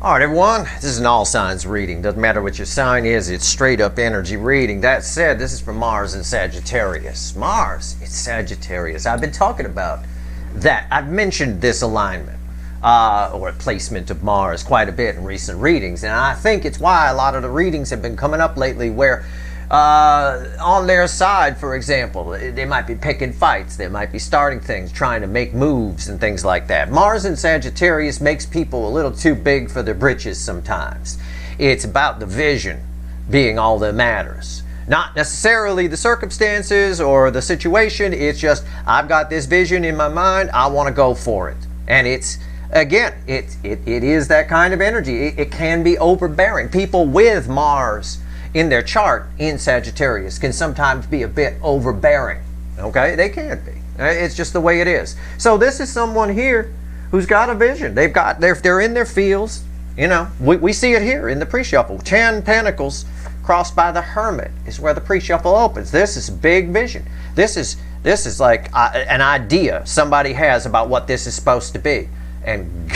All right, everyone, this is an all signs reading. Doesn't matter what your sign is, it's straight up energy reading. That said, this is for Mars and Sagittarius. Mars, it's Sagittarius. I've been talking about that. I've mentioned this alignment or placement of Mars quite a bit in recent readings, and I think it's why a lot of the readings have been coming up lately where on their side, for example, they might be picking fights, they might be starting things, trying to make moves and things like that. Mars in Sagittarius makes people a little too big for their britches sometimes. It's about the vision being all that matters. Not necessarily the circumstances or the situation, it's just, I've got this vision in my mind, I want to go for it. And it's, again, it is that kind of energy. It can be overbearing. People with Mars in their chart in Sagittarius can sometimes be a bit overbearing. Okay, they can be. It's just the way it is. So this is someone here who's got a vision. They're in their fields. You know, we see it here in the pre-shuffle. 10 Pentacles crossed by the Hermit is where the pre-shuffle opens. This is big vision. This is like an idea somebody has about what this is supposed to be, and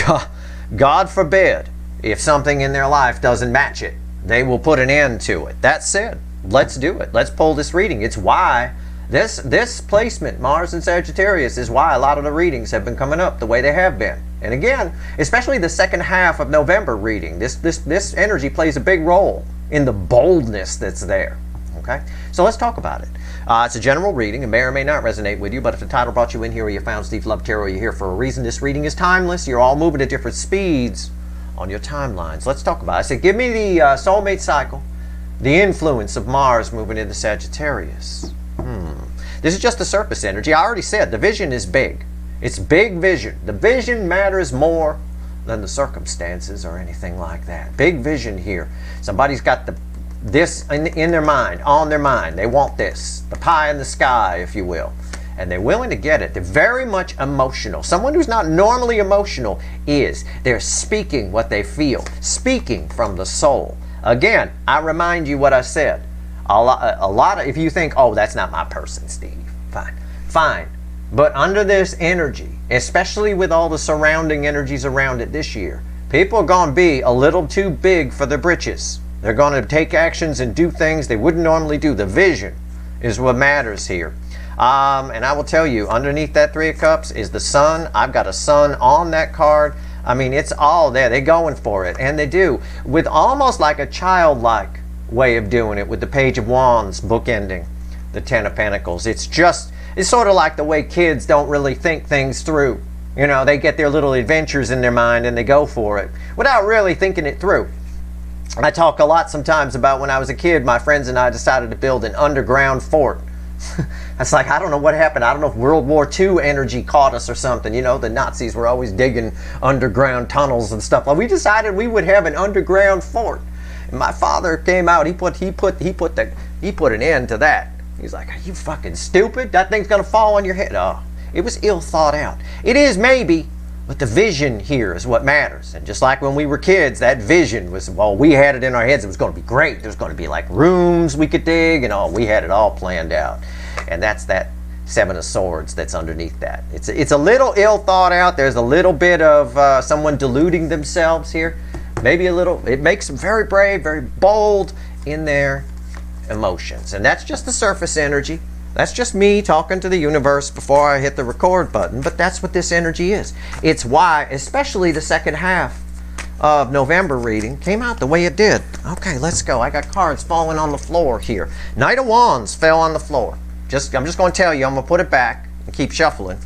God forbid if something in their life doesn't match it, they will put an end to it. That said, let's do it. Let's pull this reading. It's why this placement, Mars and Sagittarius, is why a lot of the readings have been coming up the way they have been. And again, especially the second half of November reading, this energy plays a big role in the boldness that's there. Okay, so let's talk about it. It's a general reading. It may or may not resonate with you, but if the title brought you in here or you found Steve Love Tarot, you're here for a reason. This reading is timeless. You're all moving at different speeds on your timelines. Let's talk about it. I said, give me the soulmate cycle, the influence of Mars moving into Sagittarius. This is just the surface energy. I already said the vision is big. It's big vision. The vision matters more than the circumstances or anything like that. Big vision here. Somebody's got this in their mind, on their mind. They want this, the pie in the sky, if you will. And they're willing to get it. They're very much emotional. Someone who's not normally emotional is. They're speaking what they feel, speaking from the soul. Again, I remind you what I said. A lot of, if you think, oh, that's not my person, Steve, fine. But under this energy, especially with all the surrounding energies around it this year, people are going to be a little too big for their britches. They're going to take actions and do things they wouldn't normally do. The vision is what matters here. And I will tell you, underneath that Three of Cups is the Sun. I've got a Sun on that card. I mean, it's all there. They're going for it, and they do, with almost like a childlike way of doing it, with the Page of Wands bookending the Ten of Pentacles. It's sort of like the way kids don't really think things through. You know, they get their little adventures in their mind and they go for it without really thinking it through. I talk a lot sometimes about when I was a kid, my friends and I decided to build an underground fort. It's like, I don't know what happened. I don't know if World War II energy caught us or something. You know, the Nazis were always digging underground tunnels and stuff. Well, we decided we would have an underground fort. And my father came out. He put an end to that. He's like, are you fucking stupid? That thing's gonna fall on your head. Oh, it was ill thought out. It is maybe, but the vision here is what matters. And just like when we were kids, that vision was, well, we had it in our heads. It was going to be great. There's going to be like rooms we could dig and all. We had it all planned out. And that's that Seven of Swords that's underneath that. It's a little ill thought out. There's a little bit of someone deluding themselves here. Maybe a little. It makes them very brave, very bold in their emotions. And that's just the surface energy. That's just me talking to the universe before I hit the record button, but that's what this energy is. It's why, especially the second half of November reading, came out the way it did. Okay, let's go. I got cards falling on the floor here. Knight of Wands fell on the floor. I'm just going to tell you, I'm going to put it back and keep shuffling,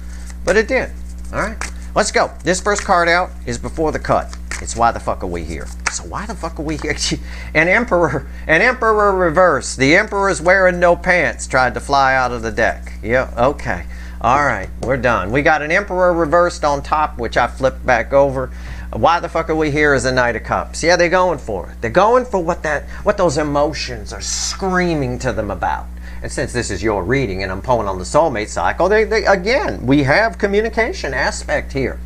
but it did. All right, let's go. This first card out is Before the Cut. It's Why the Fuck Are We Here? So why the fuck are we here? An emperor reverse. The emperor's wearing no pants tried to fly out of the deck. Yeah, okay. All right, we're done. We got an emperor reversed on top, which I flipped back over. Why the fuck are we here is a Knight of Cups. Yeah, they're going for it. They're going for what those emotions are screaming to them about. And since this is your reading and I'm pulling on the soulmate cycle, they again, we have communication aspect here.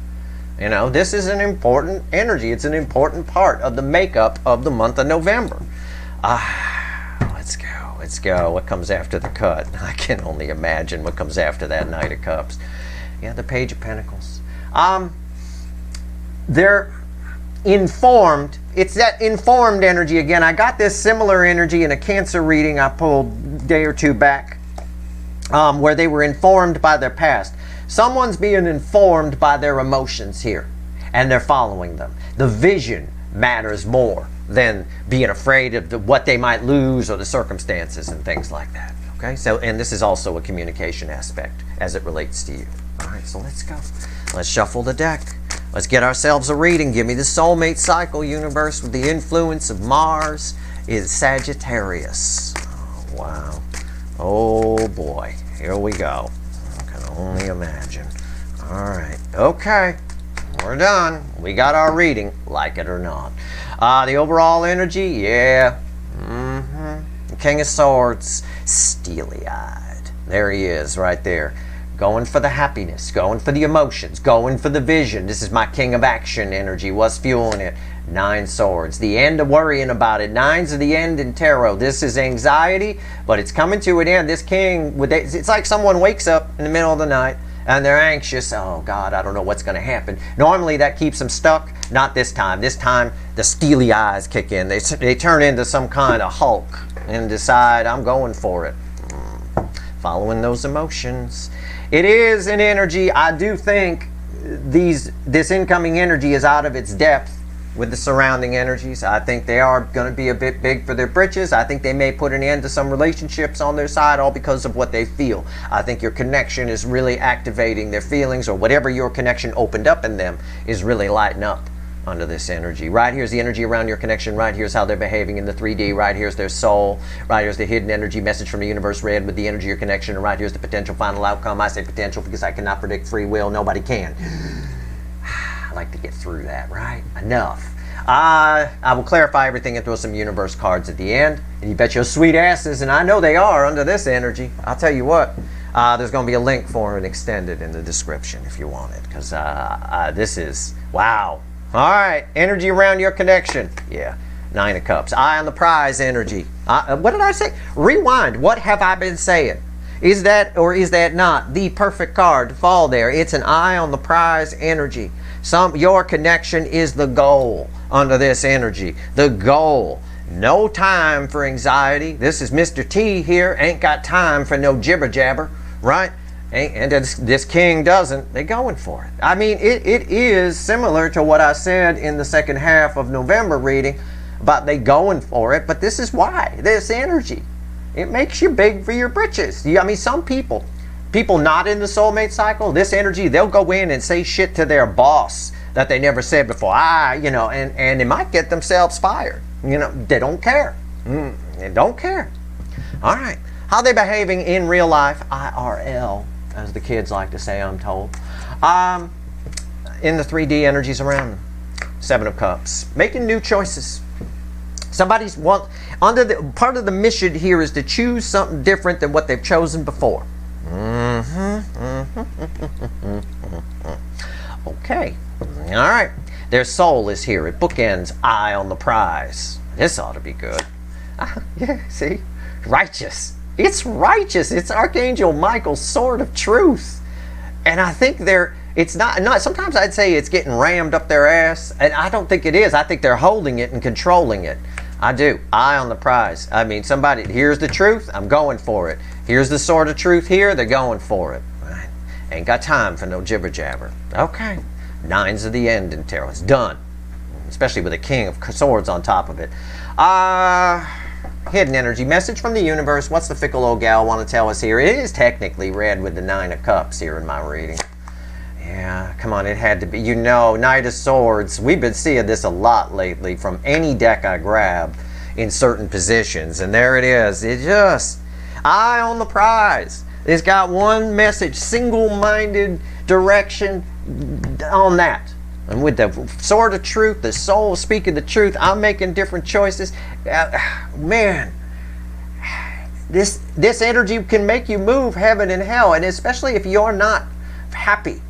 You know, this is an important energy. It's an important part of the makeup of the month of November. Let's go. What comes after the cut? I can only imagine what comes after that Knight of Cups. Yeah, the Page of Pentacles. informed. It's that informed energy again. I got this similar energy in a Cancer reading I pulled a day or two back, where they were informed by their past. Someone's being informed by their emotions here, and they're following them. The vision matters more than being afraid of what they might lose or the circumstances and things like that. Okay, so, and this is also a communication aspect as it relates to you. All right, so let's go. Let's shuffle the deck. Let's get ourselves a reading. Give me the soulmate cycle, universe, with the influence of Mars is Sagittarius. Oh, wow. Oh boy, here we go. I can only imagine. All right, okay, we're done. We got our reading, like it or not. The overall energy, yeah. The King of Swords, steely-eyed. There he is, right there. Going for the happiness, going for the emotions, going for the vision. This is my King of Action energy. What's fueling it? 9 swords. The end of worrying about it. 9's are the end in tarot. This is anxiety, but it's coming to an end. This king, it's like someone wakes up in the middle of the night and they're anxious. Oh God, I don't know what's going to happen. Normally that keeps them stuck. Not this time. This time the steely eyes kick in. They turn into some kind of Hulk and decide, I'm going for it. Following those emotions. It is an energy. I do think this incoming energy is out of its depth with the surrounding energies. I think they are going to be a bit big for their britches. I think they may put an end to some relationships on their side, all because of what they feel. I think your connection is really activating their feelings, or whatever your connection opened up in them is really lighting up under this energy. Right here's the energy around your connection. Right here's how they're behaving in the 3D. Right here's their soul. Right here's the hidden energy message from the universe read with the energy of your connection. And right here's the potential final outcome. I say potential because I cannot predict free will. Nobody can. I like to get through that, right? Enough. I will clarify everything and throw some universe cards at the end. And you bet your sweet asses, and I know they are under this energy. I'll tell you what. There's going to be a link for it extended in the description if you want it. Because this is, wow. All right, energy around your connection. Yeah, 9 of Cups. Eye on the prize energy. What did I say? Rewind. What have I been saying? Is that or is that not the perfect card to fall there? It's an eye on the prize energy. Your connection is the goal under this energy. The goal. No time for anxiety. This is Mr. T here. Ain't got time for no jibber jabber, right? And this king doesn't. They're going for it. I mean, it is similar to what I said in the second half of November reading about they going for it. But this is why. This energy. It makes you big for your britches. I mean, some people not in the soulmate cycle, this energy, they'll go in and say shit to their boss that they never said before. And they might get themselves fired. They don't care. They don't care. All right. How are they behaving in real life? IRL. As the kids like to say, I'm told. In the 3D energies around them. 7 of Cups. Making new choices. Part of the mission here is to choose something different than what they've chosen before. Okay. All right. Their soul is here. It bookends eye on the prize. This ought to be good. Yeah, see? Righteous. It's righteous. It's Archangel Michael's sword of truth. And I think it's not, sometimes I'd say it's getting rammed up their ass. And I don't think it is. I think they're holding it and controlling it. I do. Eye on the prize. I mean, here's the truth. I'm going for it. Here's the sword of truth here. They're going for it. Right? Ain't got time for no jibber jabber. Okay. 9's of the end in tarot. It's done. Especially with a King of Swords on top of it. Hidden energy message from the universe. What's the fickle old gal want to tell us here? It is technically read with the 9 of Cups here in my reading. Yeah, come on, it had to be. Knight of Swords. We've been seeing this a lot lately from any deck I grab in certain positions. And there it is. It just, eye on the prize. It's got one message, single-minded direction on that. And with the sword of truth, the soul speaking the truth, I'm making different choices. Man, this energy can make you move heaven and hell, and especially if you're not happy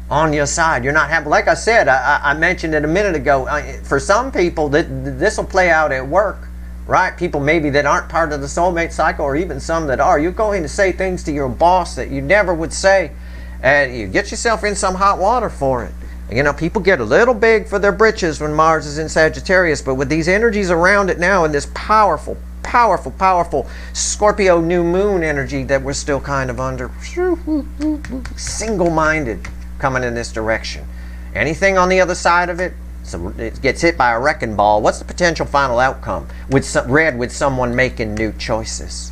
on your side. You're not happy. Like I said, I mentioned it a minute ago, for some people, this will play out at work, right? People maybe that aren't part of the soulmate cycle, or even some that are. You're going to say things to your boss that you never would say, and you get yourself in some hot water for it. You know, people get a little big for their britches when Mars is in Sagittarius, but with these energies around it now and this powerful, powerful, powerful Scorpio new moon energy that we're still kind of under, single-minded coming in this direction. Anything on the other side of it, so it gets hit by a wrecking ball. What's the potential final outcome? With someone making new choices.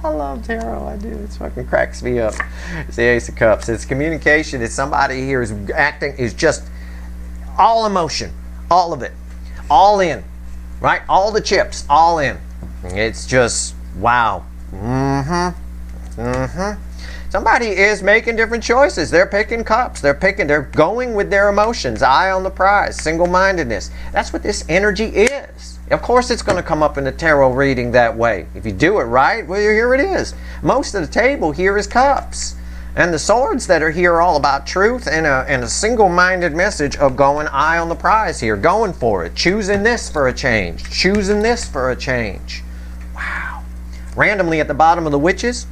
I love tarot, I do. It fucking cracks me up. It's the Ace of Cups. It's communication. It's somebody here is acting, is just all emotion, all of it, all in, right? All the chips, all in. It's just, wow. Somebody is making different choices. They're picking cups. They're going with their emotions. Eye on the prize. Single-mindedness. That's what this energy is. Of course it's going to come up in the tarot reading that way. If you do it right, well, here it is. Most of the table here is cups. And the swords that are here are all about truth and a single-minded message of going eye on the prize here. Going for it. Choosing this for a change. Choosing this for a change. Wow. Randomly at the bottom of the witches,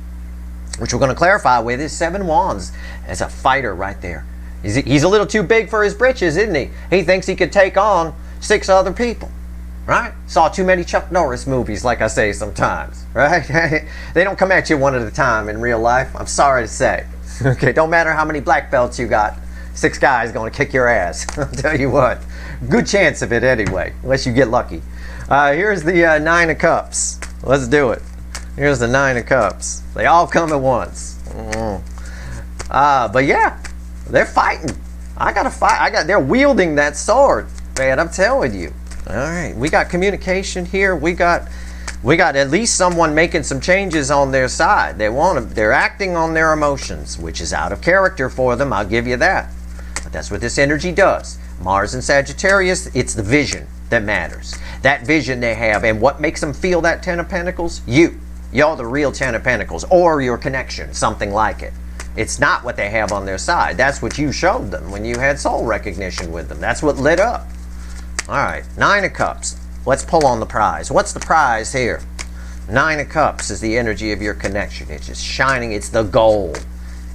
which we're going to clarify with, is 7 wands as a fighter right there. He's a little too big for his britches, isn't he? He thinks he could take on 6 other people, right? Saw too many Chuck Norris movies, like I say sometimes, right? They don't come at you one at a time in real life, I'm sorry to say. Okay, don't matter how many black belts you got, 6 guys going to kick your ass. I'll tell you what, good chance of it anyway, unless you get lucky. Here's the 9 of Cups. Let's do it. Here's the 9 of Cups. They all come at once. But yeah, they're fighting. I gotta fight. They're wielding that sword, man. I'm telling you. All right, we got communication here. We got at least someone making some changes on their side. They're acting on their emotions, which is out of character for them. I'll give you that. But that's what this energy does. Mars and Sagittarius. It's the vision that matters. That vision they have, and what makes them feel that 10 of Pentacles? You're the real 10 of Pentacles, or your connection, something like it. It's not what they have on their side. That's what you showed them when you had soul recognition with them. That's what lit up. All right, 9 of Cups. Let's pull on the prize. What's the prize here? 9 of Cups is the energy of your connection. It's just shining. It's the goal.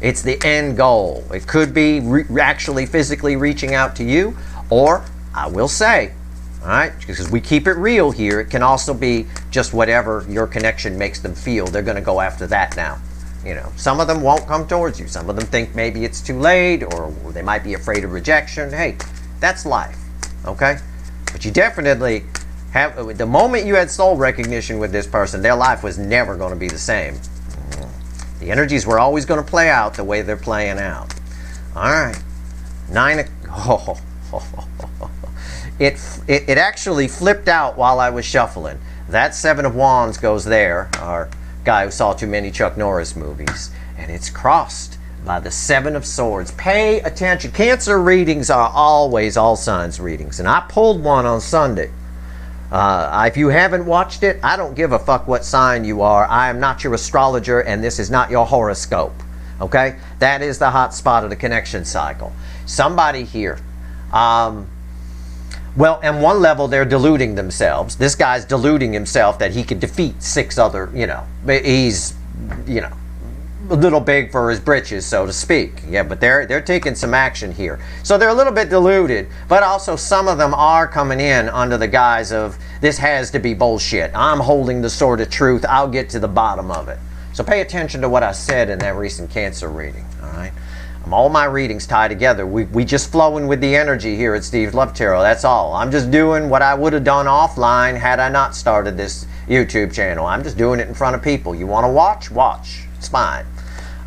It's the end goal. It could be actually physically reaching out to you, or I will say, all right, because we keep it real here, it can also be just whatever your connection makes them feel. They're going to go after that now. You know, some of them won't come towards you. Some of them think maybe it's too late, or they might be afraid of rejection. Hey, that's life, okay? But you definitely have, the moment you had soul recognition with this person, their life was never going to be the same. The energies were always going to play out the way they're playing out. All right, 9 of... It actually flipped out while I was shuffling. That 7 of Wands goes there, our guy who saw too many Chuck Norris movies, and it's crossed by the 7 of Swords. Pay attention. Cancer readings are always all signs readings, and I pulled one on Sunday. If you haven't watched it, I don't give a fuck what sign you are. I am not your astrologer, and this is not your horoscope. Okay? That is the hot spot of the connection cycle. Somebody here... well, on one level, they're deluding themselves. This guy's deluding himself that he could defeat 6 other, he's, a little big for his britches, so to speak. Yeah, but they're taking some action here. So they're a little bit deluded, but also some of them are coming in under the guise of, this has to be bullshit. I'm holding the sword of truth. I'll get to the bottom of it. So pay attention to what I said in that recent Cancer reading, all right? All my readings tie together. We just flowing with the energy here at Steve's Love Tarot. That's all. I'm just doing what I would have done offline had I not started this YouTube channel. I'm just doing it in front of people. You want to watch? Watch. It's fine.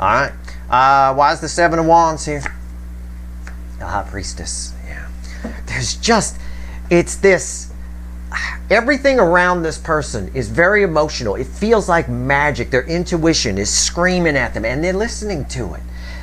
All right. Why is the 7 of Wands here? The High Priestess. Yeah. There's just, it's this, everything around this person is very emotional. It feels like magic. Their intuition is screaming at them, and they're listening to it.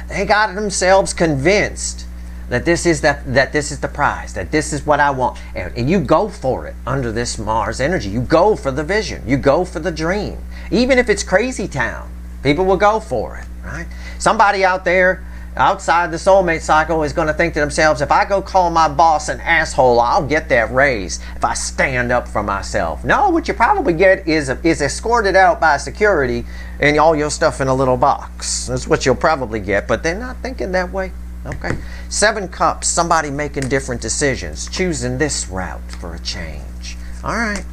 They got themselves convinced that this is the prize, that this is what I want. And you go for it under this Mars energy. You go for the vision. You go for the dream. Even if it's crazy town, people will go for it, right? Somebody out there outside the soulmate cycle is going to think to themselves, if I go call my boss an asshole, I'll get that raise if I stand up for myself. No, what you probably get is escorted out by security and all your stuff in a little box. That's what you'll probably get, but they're not thinking that way. Okay. 7 Cups, somebody making different decisions, choosing this route for a change. All right.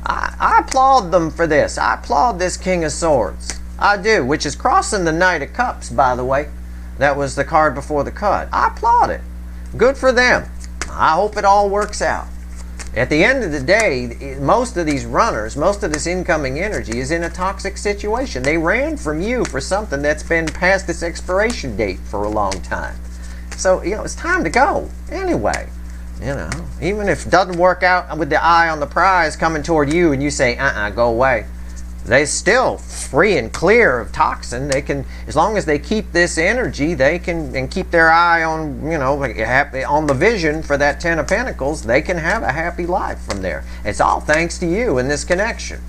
I applaud them for this. I applaud this King of Swords. I do, which is crossing the Knight of Cups, by the way. That was the card before the cut. I applaud it. Good for them. I hope it all works out. At the end of the day, most of these runners, most of this incoming energy is in a toxic situation. They ran from you for something that's been past its expiration date for a long time. So, it's time to go anyway. Even if it doesn't work out with the eye on the prize coming toward you and you say, go away. They're still free and clear of toxin. They can, as long as they keep this energy, they can, and keep their eye on, on the vision for that 10 of Pentacles, they can have a happy life from there. It's all thanks to you in this connection,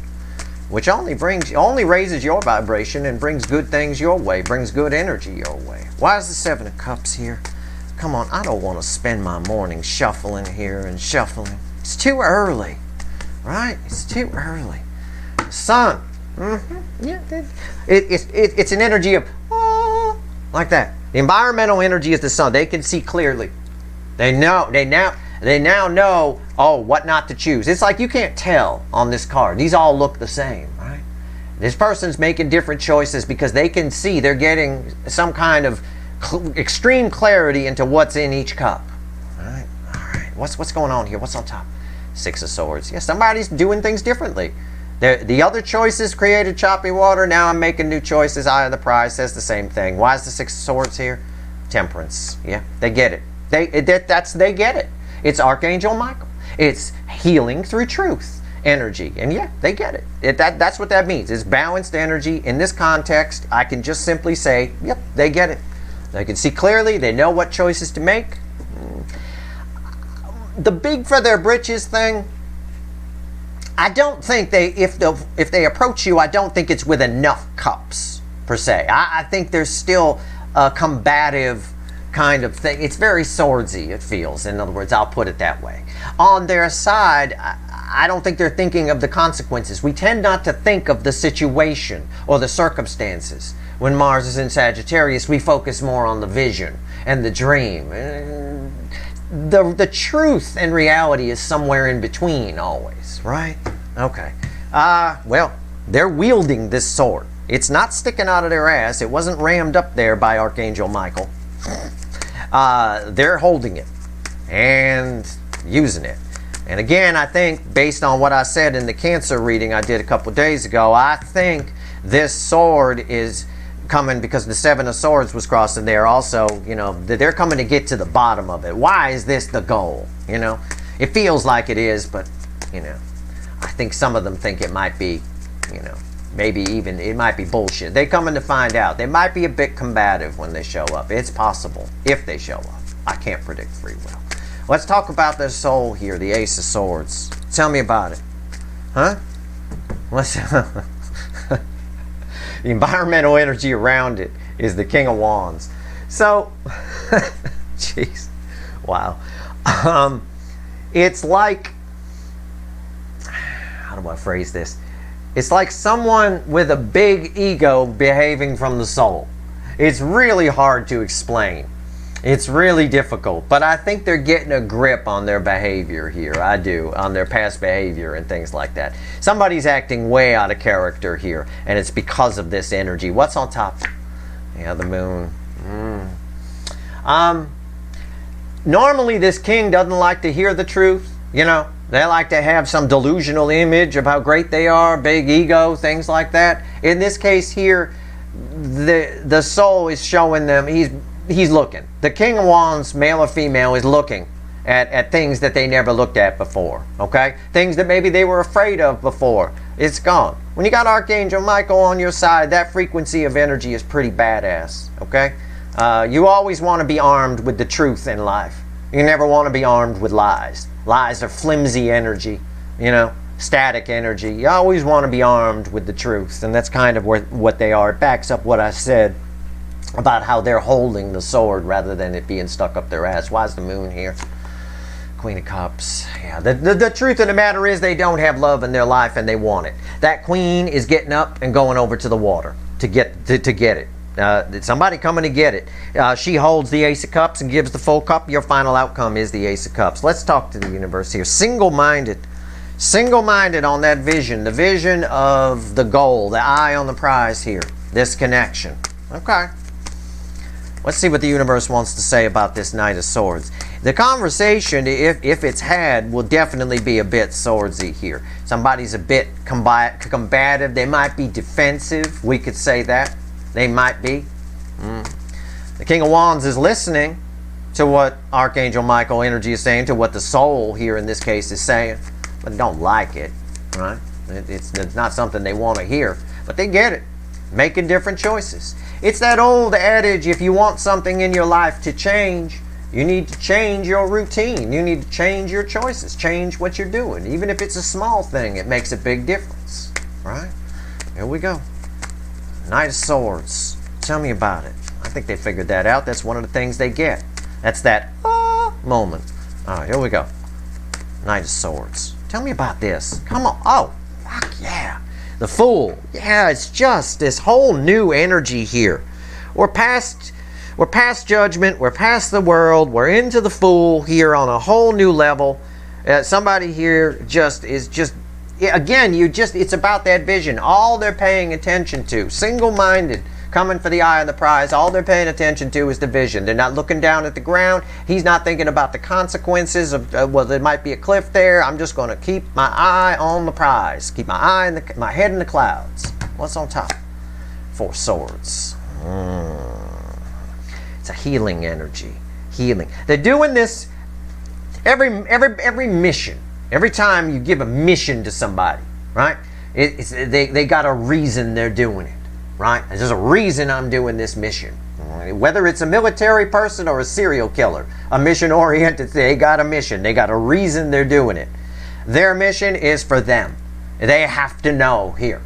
which only raises your vibration and brings good things your way, brings good energy your way. Why is the 7 of Cups here? Come on, I don't want to spend my morning shuffling here and shuffling. It's too early, right? It's too early. Sun. Yeah, it's an energy of like that. The environmental energy is the sun. They can see clearly. They now know what not to choose. It's like you can't tell on this card. These all look the same, right? This person's making different choices because they can see they're getting some kind of extreme clarity into what's in each cup. All right. What's going on here? What's on top? 6 of Swords. Yeah, somebody's doing things differently. The other choices created choppy water. Now I'm making new choices. Eye of the Prize says the same thing. Why is the 6 of Swords here? Temperance. Yeah, they get it. They get it. It's Archangel Michael. It's healing through truth energy. And yeah, they get it. That's what that means. It's balanced energy. In this context, I can just simply say, yep, they get it. They can see clearly. They know what choices to make. The big for their britches thing, I don't think if they approach you, I don't think it's with enough cups per se. I think there's still a combative kind of thing. It's very swordsy, it feels. In other words, I'll put it that way. On their side, I don't think they're thinking of the consequences. We tend not to think of the situation or the circumstances. When Mars is in Sagittarius, we focus more on the vision and the dream. The truth and reality is somewhere in between always, right? Okay. Well, they're wielding this sword. It's not sticking out of their ass. It wasn't rammed up there by Archangel Michael. They're holding it and using it. And again, I think based on what I said in the Cancer reading I did a couple days ago, I think this sword is coming because the 7 of Swords was crossing there also. They're coming to get to the bottom of it. Why is this the goal? It feels like it is, but I think some of them think it might be, maybe even it might be bullshit. They're coming to find out. They might be a bit combative when they show up. It's possible if they show up. I can't predict free will. Let's talk about their soul here, the Ace of Swords. Tell me about it. Huh? The environmental energy around it is the King of Wands. So, jeez, wow. It's like, how do I phrase this? It's like someone with a big ego behaving from the soul. It's really hard to explain. It's really difficult, but I think they're getting a grip on their behavior here. I do, on their past behavior and things like that. Somebody's acting way out of character here, and it's because of this energy. What's on top? Yeah, the moon. Normally this king doesn't like to hear the truth. They like to have some delusional image of how great they are, big ego, things like that. In this case here, the soul is showing them he's looking. The King of Wands, male or female, is looking at things that they never looked at before. Okay? Things that maybe they were afraid of before. It's gone. When you got Archangel Michael on your side, that frequency of energy is pretty badass. Okay? You always want to be armed with the truth in life. You never want to be armed with lies. Lies are flimsy energy, static energy. You always want to be armed with the truth, and that's kind of what they are. It backs up what I said about how they're holding the sword rather than it being stuck up their ass. Why is the moon here? Queen of Cups. Yeah, the truth of the matter is they don't have love in their life and they want it. That queen is getting up and going over to the water to get it. Somebody coming to get it. She holds the Ace of Cups and gives the full cup. Your final outcome is the Ace of Cups. Let's talk to the universe here. Single-minded. Single-minded on that vision. The vision of the goal. The eye on the prize here. This connection. Okay. Let's see what the universe wants to say about this Knight of Swords. The conversation, if it's had, will definitely be a bit swordsy here. Somebody's a bit combative. They might be defensive. We could say that. They might be. The King of Wands is listening to what Archangel Michael energy is saying, to what the soul here in this case is saying, but they don't like it, right? It's not something they want to hear, but they get it. Making different choices. It's that old adage, if you want something in your life to change, you need to change your routine. You need to change your choices. Change what you're doing. Even if it's a small thing, it makes a big difference, right? Here we go. Knight of Swords. Tell me about it. I think they figured that out. That's one of the things they get. That's that moment. All right, here we go. Knight of Swords. Tell me about this. Come on. Oh, fuck yeah. The Fool. Yeah, it's just this whole new energy here. We're past judgment. We're past the world. We're into the Fool here on a whole new level. Somebody here again, it's about that vision. All they're paying attention to, single-minded, coming for the eye of the prize, all they're paying attention to is the vision. They're not looking down at the ground. He's not thinking about the consequences of, well, there might be a cliff there. I'm just going to keep my eye on the prize. Keep my head in the clouds. What's on top? 4 swords. It's a healing energy. Healing. They're doing this every mission. Every time you give a mission to somebody, right? They got a reason they're doing it, right? There's a reason I'm doing this mission. Whether it's a military person or a serial killer, a mission-oriented, they got a mission. They got a reason they're doing it. Their mission is for them. They have to know here,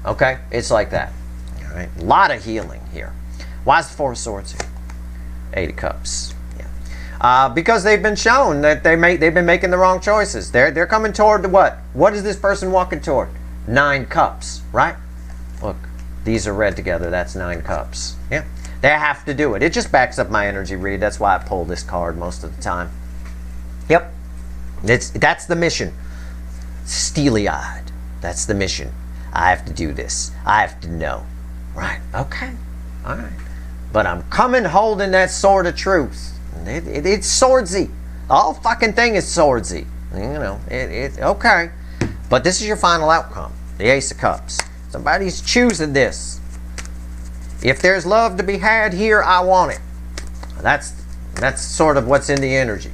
okay? It's like that, all right? A lot of healing here. Why is the 4 of Swords here? 8 of Cups. Because they've been shown that they've been making the wrong choices. They're coming toward the what? What is this person walking toward? 9 cups, right? Look, these are read together. That's 9 cups. Yeah, they have to do it. It just backs up my energy read. That's why I pull this card most of the time. Yep, that's the mission. Steely-eyed. That's the mission. I have to do this. I have to know. Right? Okay. All right. But I'm coming holding that sword of truth. It's swordsy. The whole fucking thing is swordsy. You know, okay. But this is your final outcome. The Ace of Cups. Somebody's choosing this. If there's love to be had here, I want it. That's sort of what's in the energy.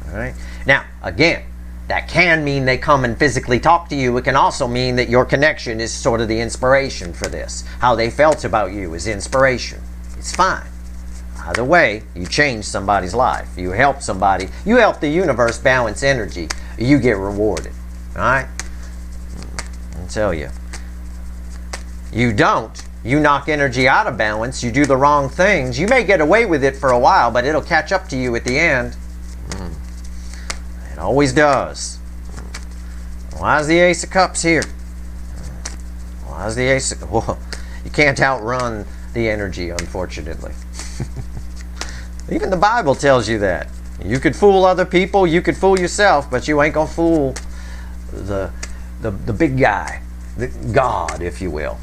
All right. Now, again, that can mean they come and physically talk to you. It can also mean that your connection is sort of the inspiration for this. How they felt about you is inspiration. It's fine. Either way, you change somebody's life. You help somebody. You help the universe balance energy. You get rewarded. All right? I'll tell you. You don't. You knock energy out of balance. You do the wrong things. You may get away with it for a while, but it'll catch up to you at the end. It always does. Why is the Ace of Cups here? Why is the Ace of... Well, you can't outrun the energy, unfortunately. Even the Bible tells you that. You could fool other people, you could fool yourself, but you ain't gonna fool the big guy, the God, if you will.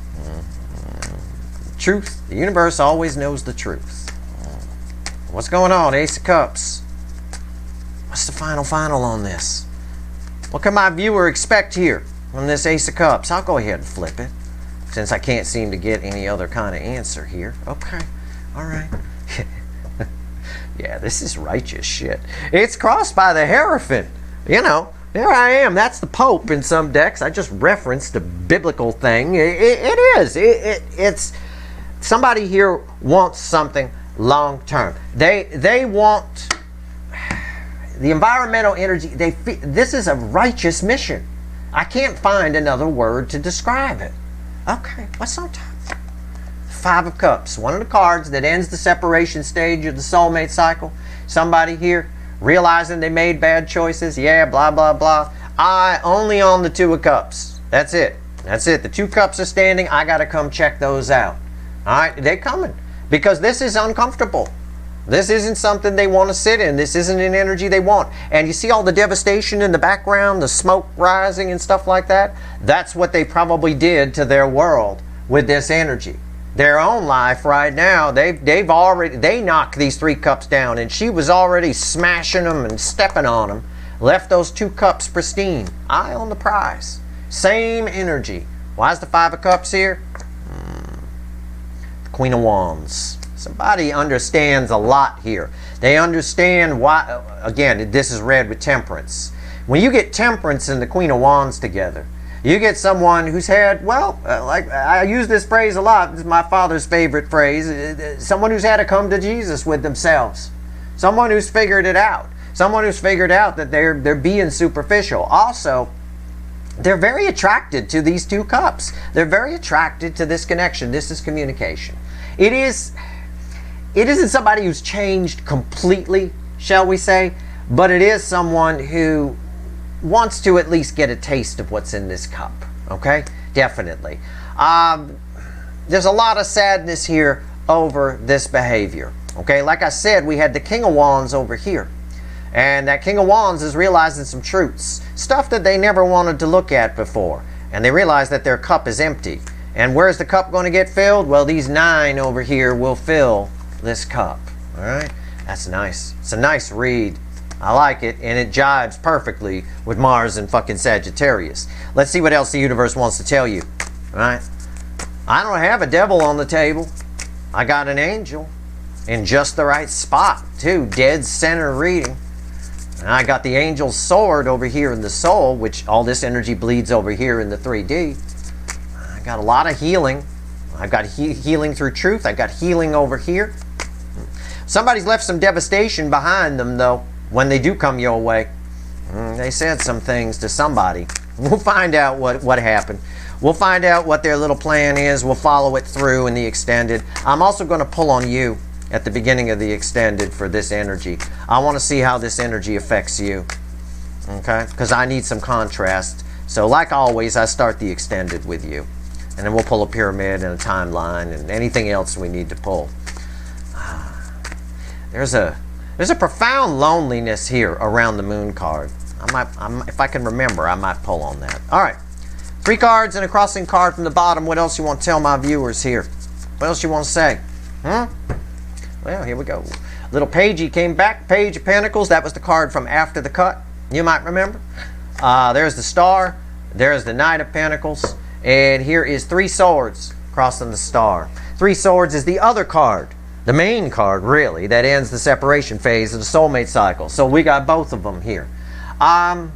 Truth. The universe always knows the truth. What's going on, Ace of Cups? What's the final on this? What can my viewer expect here from this Ace of Cups? I'll go ahead and flip it, since I can't seem to get any other kind of answer here. Okay, all right. Yeah, this is righteous shit. It's crossed by the Hierophant. You know, there I am. That's the Pope in some decks. I just referenced a biblical thing. It is. It's somebody here wants something long term. They want the environmental energy. This is a righteous mission. I can't find another word to describe it. Okay, what's on top? 5 of Cups, one of the cards that ends the separation stage of the soulmate cycle. Somebody here realizing they made bad choices. Yeah, blah, blah, blah. I only on the 2 of Cups. That's it. That's it. The 2 cups are standing. I got to come check those out. All right, they're coming. because this is uncomfortable. This isn't something they want to sit in. This isn't an energy they want. And you see all the devastation in the background, the smoke rising and stuff like that? That's what they probably did to their world with this energy. Their own life right now, they knocked these 3 cups down, and she was already smashing them and stepping on them. Left those 2 cups pristine. Eye on the prize. Same energy. Why is the 5 of Cups here? The Queen of Wands. Somebody understands a lot here. They understand why, again, this is read with Temperance. When you get Temperance and the Queen of Wands together, you get someone who's had, well, like I use this phrase a lot. This is my father's favorite phrase. Someone who's had to come to Jesus with themselves. Someone who's figured it out. Someone who's figured out that they're being superficial. Also, they're very attracted to these 2 cups. They're very attracted to this connection. This is communication. It isn't somebody who's changed completely, shall we say, but it is someone who wants to at least get a taste of what's in this cup. Okay? Definitely. There's a lot of sadness here over this behavior. Okay? Like I said, we had the King of Wands over here. And that King of Wands is realizing some truths. Stuff that they never wanted to look at before. And they realize that their cup is empty. And where's the cup going to get filled? Well, these 9 over here will fill this cup. All right, that's nice. It's a nice read. I like it, and it jives perfectly with Mars and fucking Sagittarius. Let's see what else the universe wants to tell you. All right, I don't have a devil on the table. I got an angel in just the right spot too. Dead center reading. And I got the angel's sword over here in the soul, which all this energy bleeds over here in the 3D. I got a lot of healing. I've got healing through truth. I got healing over here. Somebody's left some devastation behind them, though, when they do come your way. They said some things to somebody. We'll find out what happened. We'll find out what their little plan is. We'll follow it through in the extended. I'm also going to pull on you at the beginning of the extended for this energy. I want to see how this energy affects you. Okay? Because I need some contrast. So like always, I start the extended with you. And then we'll pull a pyramid and a timeline and anything else we need to pull. There's a profound loneliness here around the moon card. If I can remember, I might pull on that. All right. 3 cards and a crossing card from the bottom. What else you want to tell my viewers here? What else you want to say? Well, here we go. Little Pagey came back. Page of Pentacles. That was the card from after the cut. You might remember. There's the Star. There's the Knight of Pentacles. And here is 3 swords crossing the star. 3 swords is the other card. The main card, really, that ends the separation phase of the soulmate cycle. So we got both of them here. I'm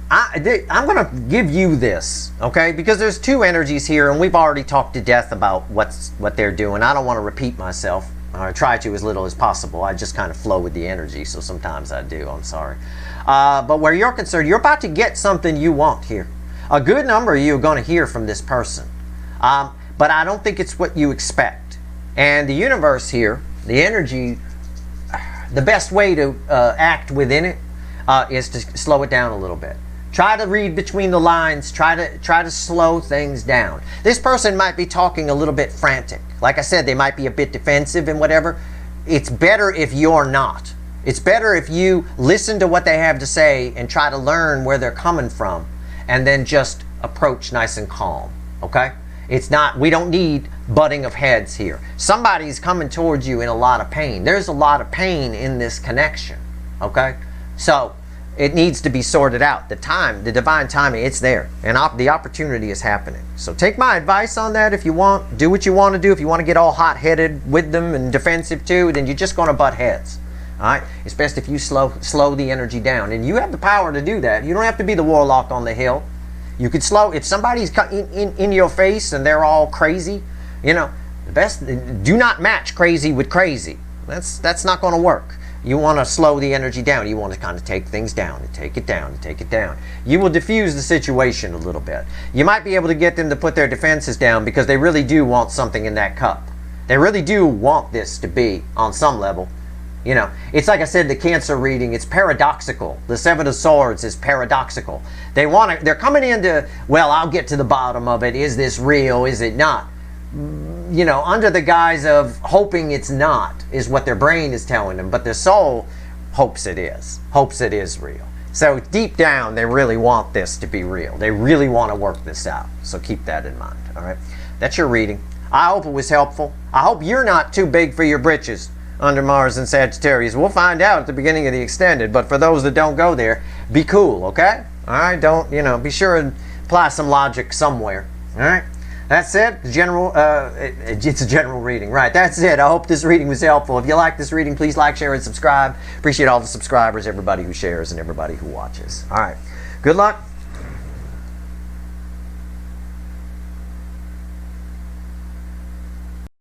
going to give you this, okay? Because there's 2 energies here, and we've already talked to death about what they're doing. I don't want to repeat myself. I try to as little as possible. I just kind of flow with the energy, so sometimes I do. I'm sorry. But where you're concerned, you're about to get something you want here. A good number of you are going to hear from this person. But I don't think it's what you expect. And the universe here, the energy, the best way to act within it is to slow it down a little bit. Try to read between the lines. Try to slow things down. This person might be talking a little bit frantic. Like I said, they might be a bit defensive and whatever. It's better if you're not. It's better if you listen to what they have to say and try to learn where they're coming from, and then just approach nice and calm. Okay? It's not, we don't need butting of heads here. Somebody's coming towards you in a lot of pain. There's a lot of pain in this connection. Okay? So it needs to be sorted out. The time, the divine timing, it's there. And the opportunity is happening. So take my advice on that if you want. Do what you want to do. If you want to get all hot-headed with them and defensive too, then you're just going to butt heads. All right? It's best if you slow the energy down. And you have the power to do that. You don't have to be the warlock on the hill. You could slow, if somebody's in your face and they're all crazy, you know, the best, do not match crazy with crazy. That's not going to work. You want to slow the energy down. You want to kind of take things down and take it down and take it down. You will diffuse the situation a little bit. You might be able to get them to put their defenses down because they really do want something in that cup. They really do want this to be on some level. You know, it's like I said, the Cancer reading, it's paradoxical. The 7 of Swords is paradoxical. They're coming into, well, I'll get to the bottom of it. Is this real? Is it not? you know, under the guise of hoping it's not, is what their brain is telling them, but their soul hopes it is real. So deep down, they really want this to be real. They really want to work this out. So keep that in mind, all right? That's your reading. I hope it was helpful. I hope you're not too big for your britches under Mars and Sagittarius. We'll find out at the beginning of the extended, but for those that don't go there, be cool, okay? All right, don't, you know, be sure and apply some logic somewhere, all right? That's it. It's a general reading, right? That's it. I hope this reading was helpful. If you like this reading, please like, share, and subscribe. Appreciate all the subscribers, everybody who shares, and everybody who watches. All right. Good luck.